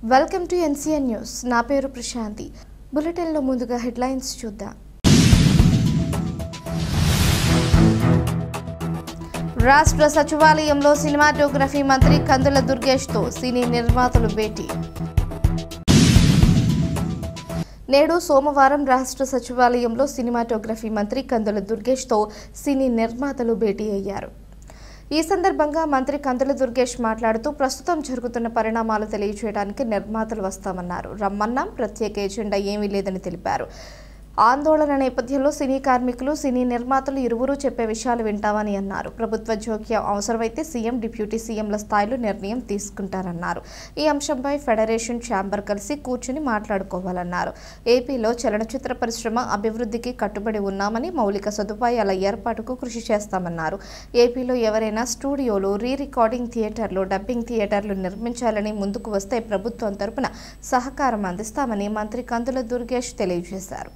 Welcome to NCN news. నా పేరు ప్రశాంతి. బులెటిన్లో ముందుగా హెడ్లైన్స్ చూద్దాం. రాష్ట్ర సచివాలయంలో సినిమాటోగ్రఫీ మంత్రి కందుల దుర్గేష్తో సినీ నిర్మాతలు భేటీ. నేడు సోమవారం రాష్ట్ర సచివాలయంలో సినిమాటోగ్రఫీ మంత్రి కందుల దుర్గేష్తో సినీ నిర్మాతలు భేటీ అయ్యారు. ఈ సందర్భంగా మంత్రి కందుల దుర్గేష్ మాట్లాడుతూ ప్రస్తుతం జరుగుతున్న పరిణామాలు తెలియజేయడానికి నిర్మాతలు వస్తామన్నారు. రమ్మన్నాం, ప్రత్యేక ఎజెండా ఏమీ లేదని తెలిపారు. ఆందోళన నేపథ్యంలో సినీ కార్మికులు, సినీ నిర్మాతలు ఇరువురు చెప్పే విషయాలు వింటామని అన్నారు. ప్రభుత్వ జోక్యం అవసరమైతే సీఎం, డిప్యూటీ సీఎంల స్థాయిలో నిర్ణయం తీసుకుంటారన్నారు. ఈ అంశంపై ఫెడరేషన్, ఛాంబర్ కలిసి కూర్చుని మాట్లాడుకోవాలన్నారు. ఏపీలో చలనచిత్ర పరిశ్రమ అభివృద్ధికి కట్టుబడి ఉన్నామని, మౌలిక సదుపాయాల ఏర్పాటుకు కృషి చేస్తామన్నారు. ఏపీలో ఎవరైనా స్టూడియోలు, రీ రికార్డింగ్ థియేటర్లు, డబ్బింగ్ థియేటర్లు నిర్మించాలని ముందుకు వస్తే ప్రభుత్వం తరపున సహకారం అందిస్తామని మంత్రి కందుల దుర్గేష్ తెలియజేశారు.